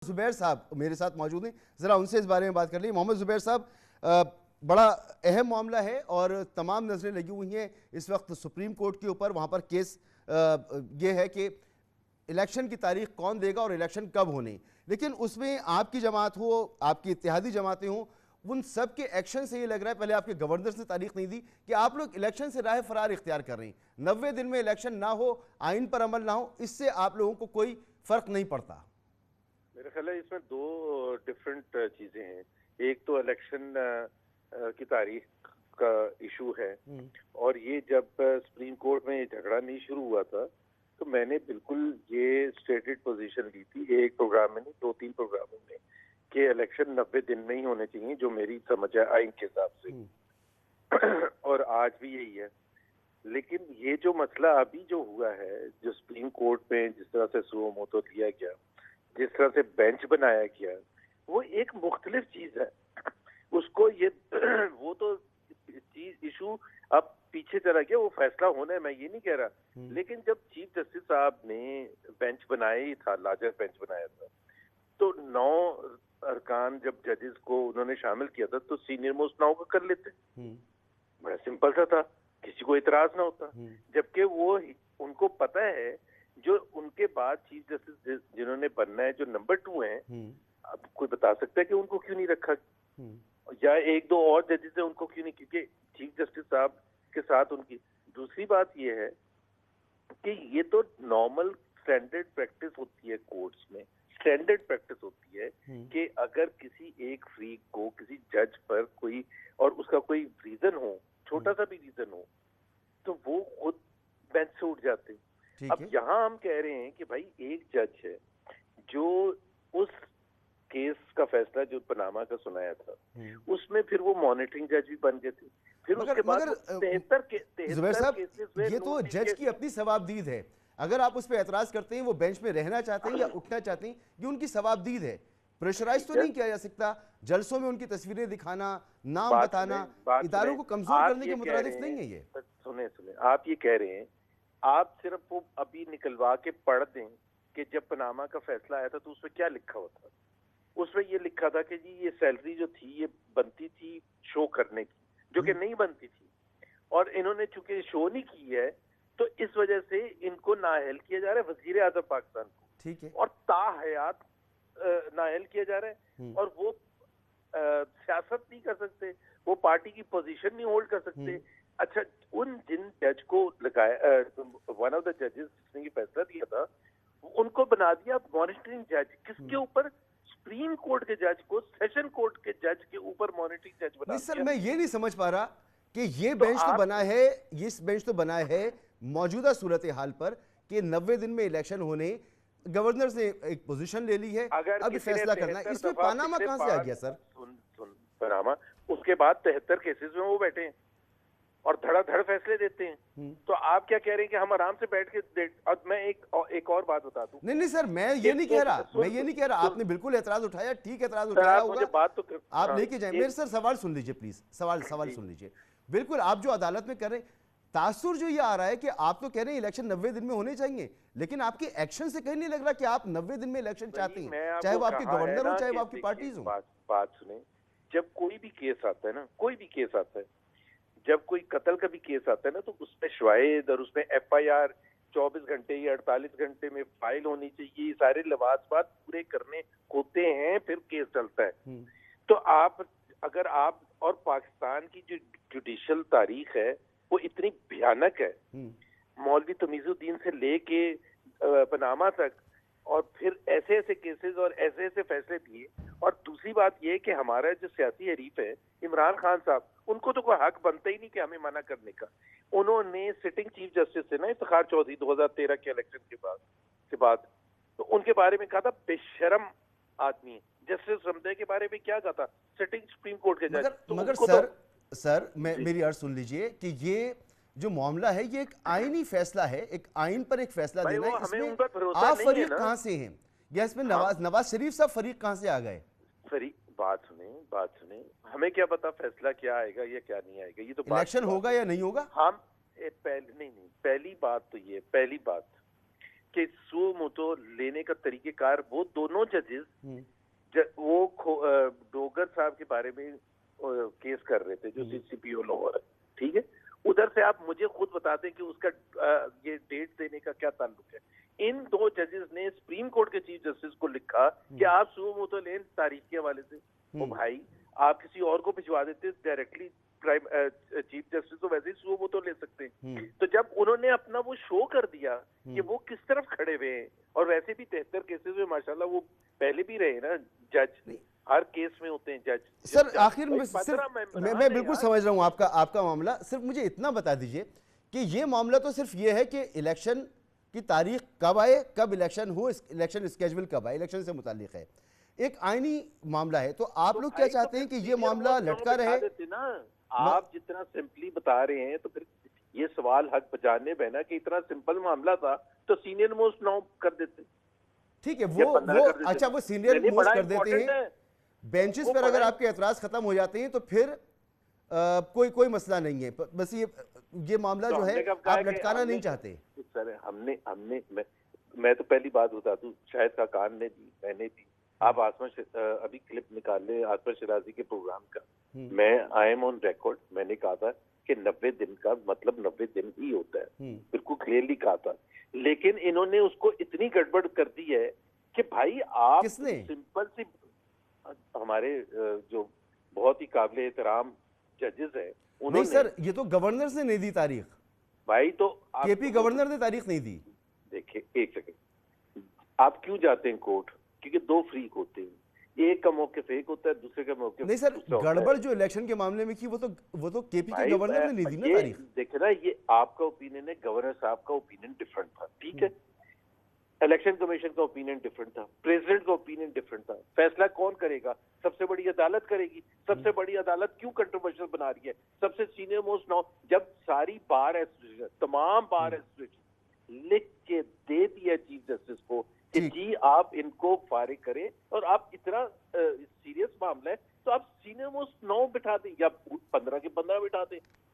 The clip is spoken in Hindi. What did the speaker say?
जुबैर साहब मेरे साथ मौजूद हैं, ज़रा उनसे इस बारे में बात कर ली। मोहम्मद जुबैर साहब, बड़ा अहम मामला है और तमाम नज़रें लगी हुई हैं इस वक्त सुप्रीम कोर्ट के ऊपर। वहाँ पर केस ये है कि इलेक्शन की तारीख कौन देगा और इलेक्शन कब होने, लेकिन उसमें आपकी जमात हो, आपकी इत्तेहादी जमातें हों, उन सब के एक्शन से ये लग रहा है, पहले आपके गवर्नर ने तारीख नहीं दी, कि आप लोग इलेक्शन से राह फरार इख्तियार कर रहे हैं। 90 दिन में इलेक्शन ना हो, आइन पर अमल ना हो, इससे आप लोगों को कोई फ़र्क नहीं पड़ता। मेरा ख्याल है इसमें दो डिफरेंट चीजें हैं। एक तो इलेक्शन की तारीख का इशू है, और ये जब सुप्रीम कोर्ट में ये झगड़ा नहीं शुरू हुआ था तो मैंने बिल्कुल ये स्टेटेड पोजीशन ली थी, एक प्रोग्राम में नहीं, 2-3 प्रोग्रामों में, कि इलेक्शन 90 दिन में ही होने चाहिए, जो मेरी समझ है आइन के हिसाब से। और आज भी यही है। लेकिन ये जो मसला अभी जो हुआ है, जो सुप्रीम कोर्ट में जिस तरह से सुओ मोटो लिया गया, जिस तरह से बेंच बनाया गया, वो एक मुख्तलिफ चीज है। उसको ये वो तो चीज इशू अब पीछे चला गया, वो फैसला होना है, मैं ये नहीं कह रहा। लेकिन जब चीफ जस्टिस साहब ने बेंच बनाया ही था, लार्जर बेंच बनाया था, तो 9 अरकान जब जजेस को उन्होंने शामिल किया था तो सीनियर मोस्ट 9 को कर लेते। बड़ा सिंपल सा था, किसी को इतराज ना होता। जबकि वो उनको पता है जो उनके बाद चीफ जस्टिस जिन्होंने बनना है, जो नंबर 2 हैं, अब कोई बता सकता है कि उनको क्यों नहीं रखा, या 1-2 और जजेस है उनको क्यों नहीं, क्योंकि चीफ जस्टिस साहब के साथ उनकी। दूसरी बात ये है कि ये तो नॉर्मल स्टैंडर्ड प्रैक्टिस होती है कोर्ट्स में, स्टैंडर्ड प्रैक्टिस होती है कि अगर किसी एक फ्रीक को, किसी जज पर कोई, और उसका कोई रीजन हो, छोटा सा भी रीजन हो, तो वो खुद बेंच से उठ जाते हैं। अब यहाँ हम कह रहे हैं कि भाई एक जज है जो उस केस का फैसला जो पनामा का सुनाया था, उसमें फिर वो मॉनिटरिंग जज भी बन गए थे। फिर उसके बाद 73 जुबैर साहब, ये तो जज की अपनी सवाबदीद है। अगर आप उस पर एतराज करते हैं, वो बेंच पे रहना चाहते हैं या उठना चाहते हैं, ये उनकी सवाबदीद है। प्रेशराइज तो नहीं किया जा सकता। जलसों में उनकी तस्वीरें दिखाना, नाम बताना, इदारों को कमजोर करने के मुताबिक नहीं है ये। सुने आप ये कह रहे हैं, आप सिर्फ वो अभी निकलवा के पढ़ दें कि जब पनामा का फैसला आया था तो उसमें क्या लिखा हुआ था। उसमें ये लिखा था कि जी ये सैलरी जो थी ये बनती थी शो करने की, जो कि नहीं बनती थी, और इन्होंने चूंकि शो नहीं की है तो इस वजह से इनको नाअहल किया जा रहा है वजीर आजम पाकिस्तान को। ठीक है। और ताहयात नाअहल किया जा रहा है, और वो सियासत नहीं कर सकते, वो पार्टी की पोजीशन नहीं होल्ड कर सकते। अच्छा, उन जिन जज को लगाया, वन ऑफ द जजेस जिसने ये फैसला दिया था, उनको बना दिया मॉनिटरिंग जज। किसके ऊपर? सुप्रीम कोर्ट के जज को सेशन कोर्ट के जज के ऊपर मॉनिटरिंग जज बना दिया। सर, मैं ये नहीं समझ पा रहा कि ये बेंच तो बना है, इस बेंच तो बना है मौजूदा सूरत हाल पर कि 90 दिन में इलेक्शन होने, गवर्नर ने एक पोजीशन ले ली है, अब फैसला करना है। इसमें पनामा कहां से आ गया सर? सुन पनामा, उसके बाद 73 केसेस में वो बैठे हैं और धड़ाधड़ फैसले देते हैं। तो आप क्या कह रहे हैं कि हम आराम से बैठ के अब मैं एक और बात बता दूं। नहीं सर, मैं ये नहीं कह रहा, मैं ये नहीं कह रहा। आपने बिल्कुल एतराज उठाया, ठीक एतराज उठाया होगा, बात तो आप लेके जाए। मेरे सर सवाल सुन लीजिए प्लीज, सवाल सुन लीजिए। बिल्कुल, आप जो अदालत में कर रहे हैं, तासुर जो ये आ रहा है कि आप तो कह रहे हैं इलेक्शन 90 दिन में होने चाहिए, लेकिन आपके एक्शन से कहीं नहीं लग रहा कि आप 90 दिन में इलेक्शन चाहते हैं, चाहे वो आपके गवर्नर हो, चाहे वो आपकी पार्टीज हो। बात सुने, जब कोई भी केस आता है ना, कोई भी केस आता है, जब कोई कत्ल का भी केस आता है ना, तो उसमें शवाहिद और उसमें FIR 24 घंटे या 48 घंटे में फाइल होनी चाहिए, सारे लवाजमात पूरे करने होते हैं, फिर केस चलता है। तो अगर आप और पाकिस्तान की जो जुडिशल तारीख है वो इतनी भयानक है, मौलवी तमीजुद्दीन से लेके पनामा तक, और फिर ऐसे ऐसे केसेस और ऐसे ऐसे फैसले दिए। और दूसरी बात ये कि हमारा जो सियासी हरीफ है इमरान खान साहब, उनको तो कोई हक बनता ही नहीं कि हमें मना करने का। उन्होंने सिटिंग चीफ जस्टिस से ना, इफ्तिखार चौधरी 2013 के इलेक्शन के बाद तो उनके बारे में कहा था बेशरम आदमी। जस्टिस रमदे के बारे में क्या कहा था, सिटिंग सुप्रीम कोर्ट के जज। मगर सर मेरी अर्ज सुन लीजिए कि ये जो मामला है ये एक आईनी फैसला है, एक आइन पर एक फैसला देना है। इसमें आप फरीक कहां से हैं, या इसमें नवाज शरीफ साहब फरीक कहां से आ गए? बात सुने, हमें क्या पता फैसला क्या आएगा या क्या नहीं आएगा। ये तो इलेक्शन होगा या नहीं होगा। हम पहली बात तो ये, पहली बात कि सुओ मोटो लेने का तरीकेकार, वो दोनों जजेस वो डोगर साहब के बारे में केस कर रहे थे, जो सीसीपीओ लोअर है, ठीक है। उधर से आप मुझे खुद बता दें कि उसका ये डेट देने का क्या ताल्लुक है। इन दो जजेस ने सुप्रीम कोर्ट के चीफ जस्टिस को लिखा कि आप सुओ मोटो लें तारीख के हवाले से। ओ भाई, आप किसी और को भिजवा देते डायरेक्टली प्राइम चीफ जस्टिस, तो वैसे ही सुओ मोटो ले सकते हैं। तो जब उन्होंने अपना वो शो कर दिया कि वो किस तरफ खड़े हुए हैं, और वैसे भी 73 केसेस में माशाल्लाह वो पहले भी रहे ना जज, हर केस में होते हैं जज। सर आखिर में सिर्फ मैं बिल्कुल समझ रहा हूं आपका मामला, सिर्फ मुझे इतना बता दीजिए कि ये मामला तो सिर्फ ये है कि इलेक्शन की तारीख कब आए, कब इलेक्शन हो, इलेक्शन स्केड्यूल कब आए, इलेक्शन से मुतालिक है, एक आईनी मामला है। तो आप लोग क्या चाहते हैं कि ये मामला लटका रहे ना? आप जितना सिंपली बता रहे हैं, तो फिर ये सवाल हक बजाने में ना कि इतना सिंपल मामला था तो सीनियर मोस्ट नाउ कर देते। ठीक है, वो अच्छा, वो सीनियर मोस्ट कर देते हैं, बेंचेस पर अगर आपके एतराज खत्म हो जाते हैं तो फिर कोई मसला नहीं है। बस ये मामला जो है आप लटकाना नहीं चाहते। सर हमने मैं तो पहली बात बता दूं, शायद खाकान ने दी, मैंने दी। आप अभी क्लिप निकाल ले आसमा शिराजी के प्रोग्राम का, मैं आई एम ऑन रिकॉर्ड, मैंने कहा था कि 90 दिन का मतलब 90 दिन ही होता है, बिल्कुल क्लियरली कहा था। लेकिन इन्होंने उसको इतनी गड़बड़ कर दी है कि भाई आप सिंपल सी, हमारे जो बहुत ही काबिल एहतराम जजेस हैं उन्होंने। नहीं सर, ये तो गवर्नर से नहीं दी तारीख भाई, तो केपी गवर्नर ने तारीख नहीं दी। देखिए एक सेकंड, आप क्यों जाते हैं कोर्ट? क्योंकि दो फ्रीक होते हैं, एक का मौके एक होता है, दूसरे का मौके नहीं सर, गड़बड़ जो इलेक्शन के मामले में की वो तो केपी के गवर्नर ने नहीं दी ना तारीख। देखे ना, ये आपका ओपिनियन है, गवर्नर साहब का ओपिनियन डिफरेंट था, ठीक है। इलेक्शन कमीशन का ओपिनियन डिफरेंट था, प्रेसिडेंट का ओपिनियन डिफरेंट था। फैसला कौन करेगा? सबसे बड़ी अदालत करेगी। सबसे बड़ी अदालत क्यों कंट्रोवर्शियल बना रही है? सबसे सीनियर मोस्ट नाउ, जब सारी बार एसोसिएशन, तमाम बार एसोसिएशन लिख के दे दिया चीफ जस्टिस को कि जी आप इनको फारिग करें, और आप इतना सीरियस मामला है तो आप सीनियर मोस्ट 9 बिठा दें या 15 के 15 बिठा दें,